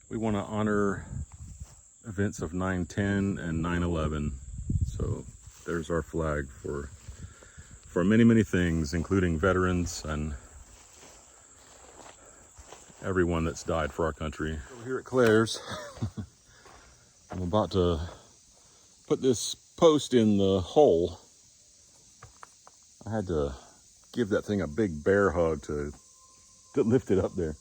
We want to honor events of 9/10 and 9/11. So there's our flag for many, many things, including veterans and everyone that's died for our country. Over here at Claire's, I'm about to put this post in the hole. I had to give that thing a big bear hug to lift it up there.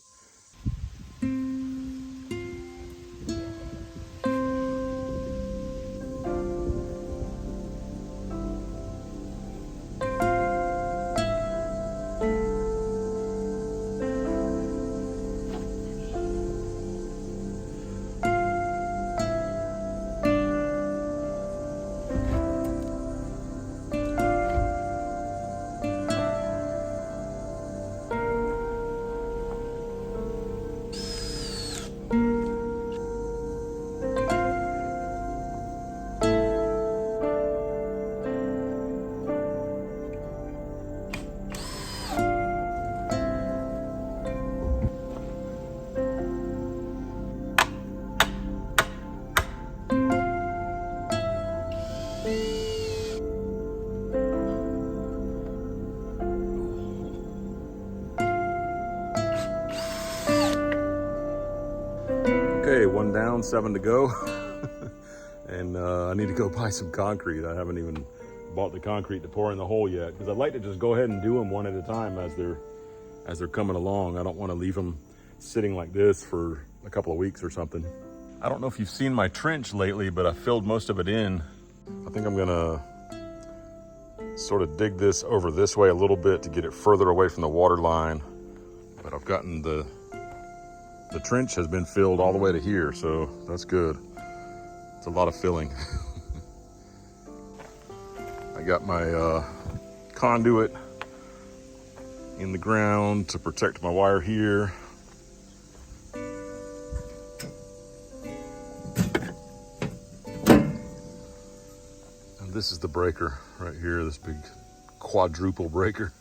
Okay, 1 down, 7 to go. And I need to go buy some concrete. I haven't even bought the concrete to pour in the hole yet, because I'd like to just go ahead and do them one at a time as they're coming along. I don't want to leave them sitting like this for a couple of weeks or something. I don't know if you've seen my trench lately, but I filled most of it in. I think I'm gonna sort of dig this over this way a little bit to get it further away from the water line. But I've gotten the trench has been filled all the way to here, so that's good. It's a lot of filling. I got my conduit in the ground to protect my wire here. And this is the breaker right here, this big quadruple breaker.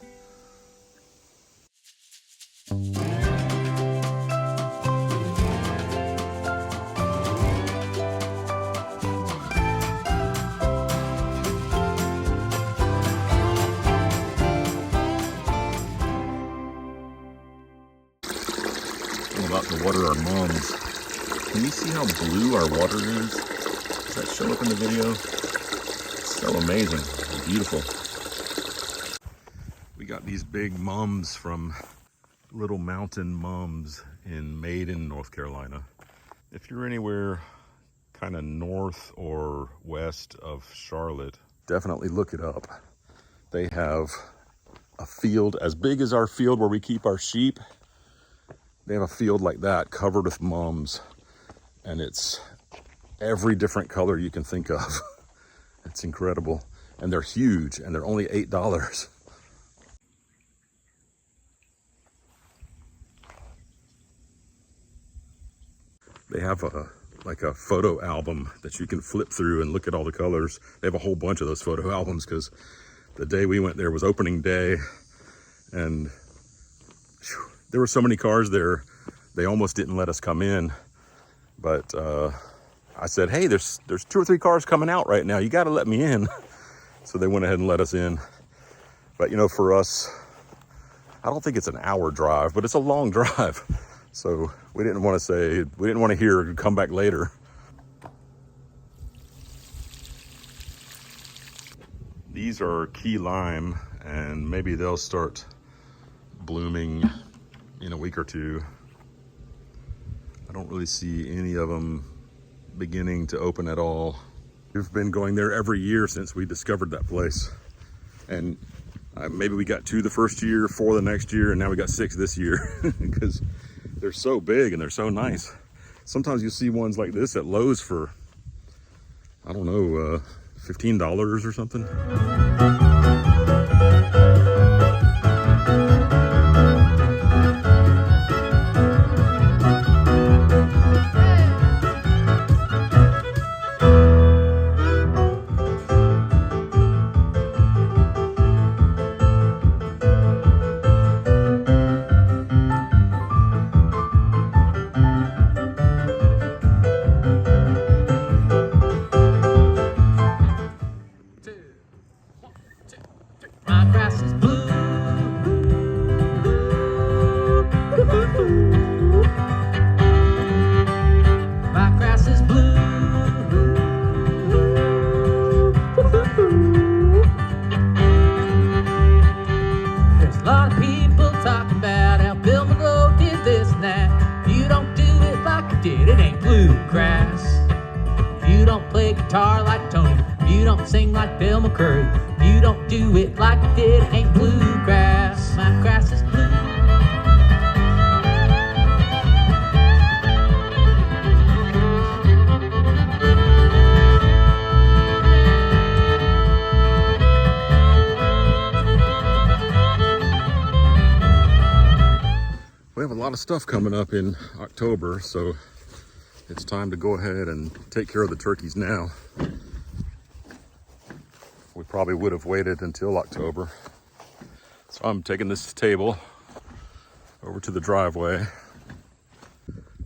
About to water our mums. Can you see how blue our water is? Does that show up in the video? It's so amazing, beautiful. We got these big mums from Little Mountain Mums in Maiden, North Carolina. If you're anywhere kind of north or west of Charlotte, definitely look it up. They have a field as big as our field where we keep our sheep. They have a field like that covered with mums, and it's every different color you can think of. It's incredible. And they're huge, and they're only $8. They have like a photo album that you can flip through and look at all the colors. They have a whole bunch of those photo albums, because the day we went there was opening day, and there were so many cars there, they almost didn't let us come in. But I said, hey, there's 2 or 3 cars coming out right now. You got to let me in. So they went ahead and let us in. But, you know, for us, I don't think it's an hour drive, but it's a long drive. So we didn't want to hear come back later. These are key lime, and maybe they'll start blooming in a week or 2. I don't really see any of them beginning to open at all. We've been going there every year since we discovered that place. And maybe we got 2 the first year, 4 the next year, and now we got 6 this year because they're so big and they're so nice. Sometimes you see ones like this at Lowe's for, I don't know, $15 or something. it, it ain't bluegrass. If you don't play guitar like Tony, if you don't sing like Bill McCurry, if you don't do it like I did, it ain't bluegrass. My grass is blue. We have a lot of stuff coming up in October, so it's time to go ahead and take care of the turkeys now. We probably would have waited until October. So I'm taking this table over to the driveway.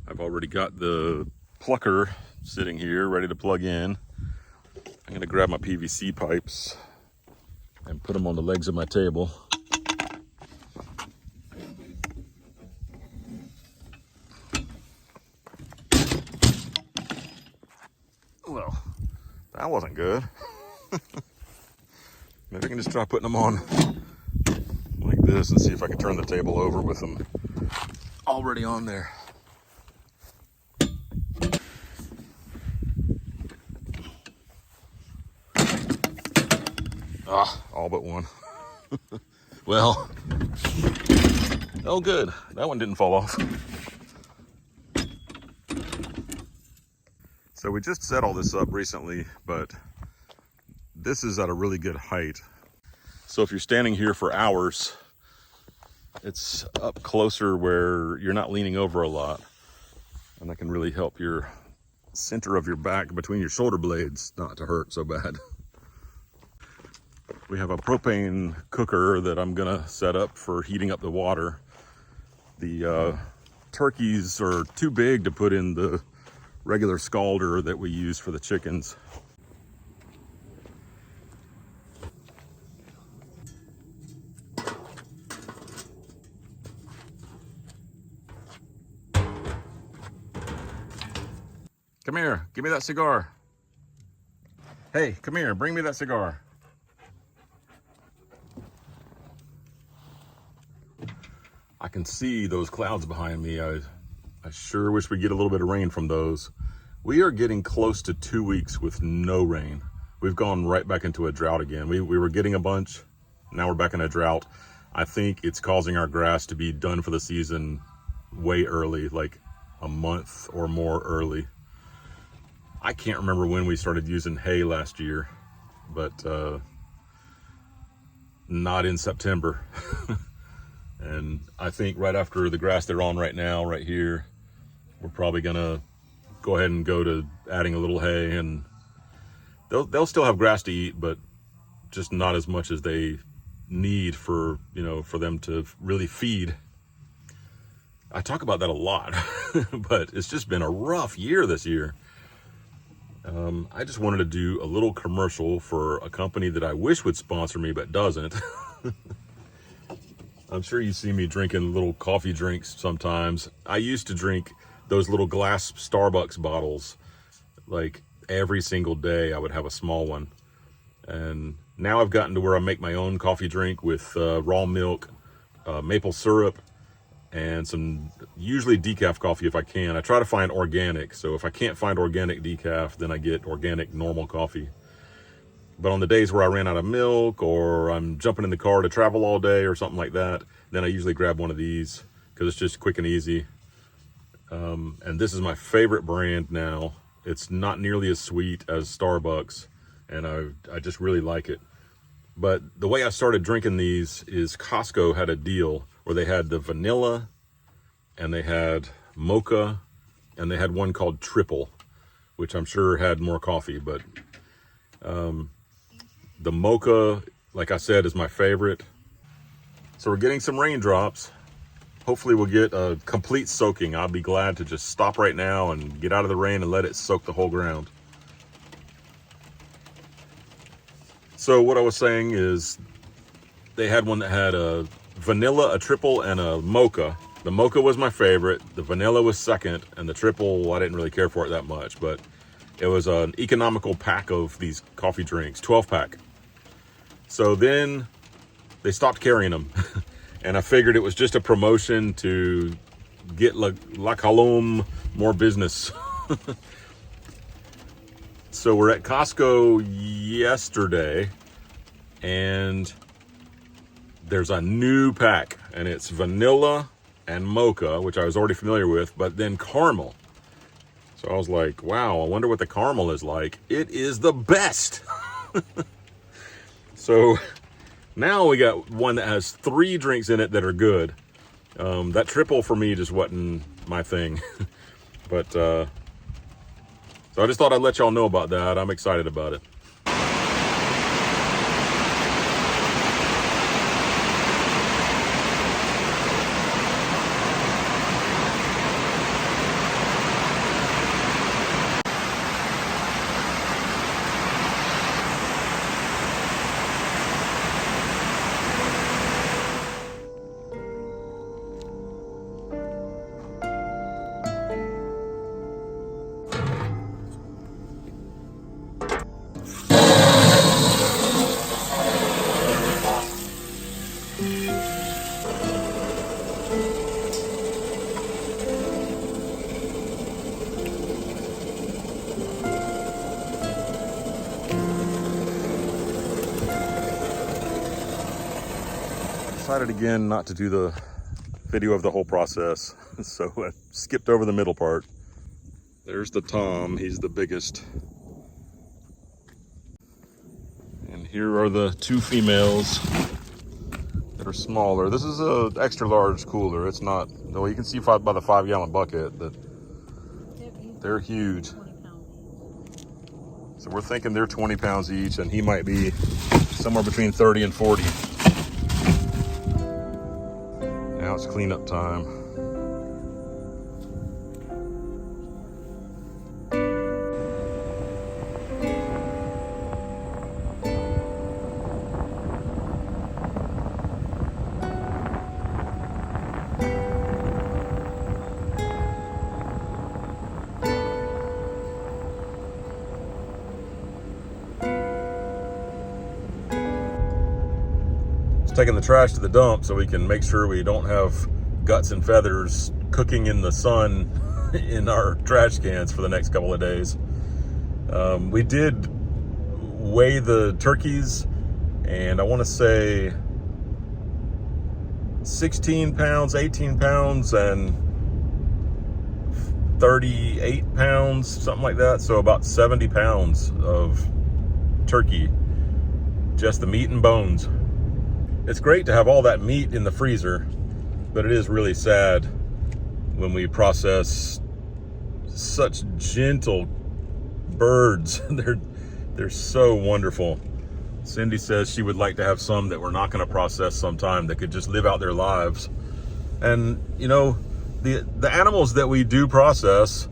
I've already got the plucker sitting here ready to plug in. I'm gonna grab my PVC pipes and put them on the legs of my table. Well, that wasn't good. Maybe I can just try putting them on like this and see if I can turn the table over with them already on there. Ah, all but one. Well, oh good, that one didn't fall off. So we just set all this up recently, but this is at a really good height. So if you're standing here for hours, it's up closer where you're not leaning over a lot. And that can really help your center of your back between your shoulder blades not to hurt so bad. We have a propane cooker that I'm gonna set up for heating up the water. The turkeys are too big to put in the regular scalder that we use for the chickens. Come here, give me that cigar. Hey, come here, bring me that cigar. I can see those clouds behind me. I sure wish we'd get a little bit of rain from those. We are getting close to 2 weeks with no rain. We've gone right back into a drought again. We were getting a bunch, now we're back in a drought. I think it's causing our grass to be done for the season way early, like a month or more early. I can't remember when we started using hay last year, but not in September. And I think right after the grass they're on right now, right here, we're probably gonna go ahead and go to adding a little hay, and they'll still have grass to eat, but just not as much as they need for, you know, for them to really feed. I talk about that a lot, but it's just been a rough year this year. I just wanted to do a little commercial for a company that I wish would sponsor me, but doesn't. I'm sure you see me drinking little coffee drinks sometimes. I used to drink those little glass Starbucks bottles. Like every single day I would have a small one. And now I've gotten to where I make my own coffee drink with raw milk, maple syrup, and some usually decaf coffee if I can. I try to find organic. So if I can't find organic decaf, then I get organic normal coffee. But on the days where I ran out of milk, or I'm jumping in the car to travel all day or something like that, then I usually grab one of these because it's just quick and easy. And this is my favorite brand now. It's not nearly as sweet as Starbucks, and I just really like it. But the way I started drinking these is Costco had a deal where they had the vanilla, and they had mocha, and they had one called triple, which I'm sure had more coffee, but the mocha, like I said, is my favorite. So we're getting some raindrops. Hopefully we'll get a complete soaking. I'll be glad to just stop right now and get out of the rain and let it soak the whole ground. So what I was saying is they had one that had a vanilla, a triple, and a mocha. The mocha was my favorite. The vanilla was second, and the triple, I didn't really care for it that much, but it was an economical pack of these coffee drinks, 12-pack. So then they stopped carrying them. And I figured it was just a promotion to get La Colombe more business. So we're at Costco yesterday, and there's a new pack, and it's vanilla and mocha, which I was already familiar with, but then caramel. So I was like, wow, I wonder what the caramel is like. It is the best. So now we got one that has 3 drinks in it that are good. That triple for me just wasn't my thing. But so I just thought I'd let y'all know about that. I'm excited about it. Decided again not to do the video of the whole process, so I skipped over the middle part. There's the Tom, he's the biggest. And here are the 2 females that are smaller. This is a extra large cooler. It's not, though you can see by the 5-gallon bucket that they're huge. So we're thinking they're 20 pounds each, and he might be somewhere between 30 and 40. Now it's cleanup time. Taking the trash to the dump so we can make sure we don't have guts and feathers cooking in the sun in our trash cans for the next couple of days. We did weigh the turkeys, and I want to say 16 pounds, 18 pounds, and 38 pounds, something like that. So about 70 pounds of turkey, just the meat and bones. It's great to have all that meat in the freezer, but it is really sad when we process such gentle birds. They're so wonderful. Cindy says she would like to have some that we're not going to process sometime, that could just live out their lives. And you know, the animals that we do process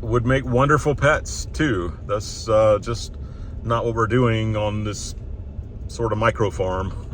would make wonderful pets too. That's just not what we're doing on this sort of micro farm.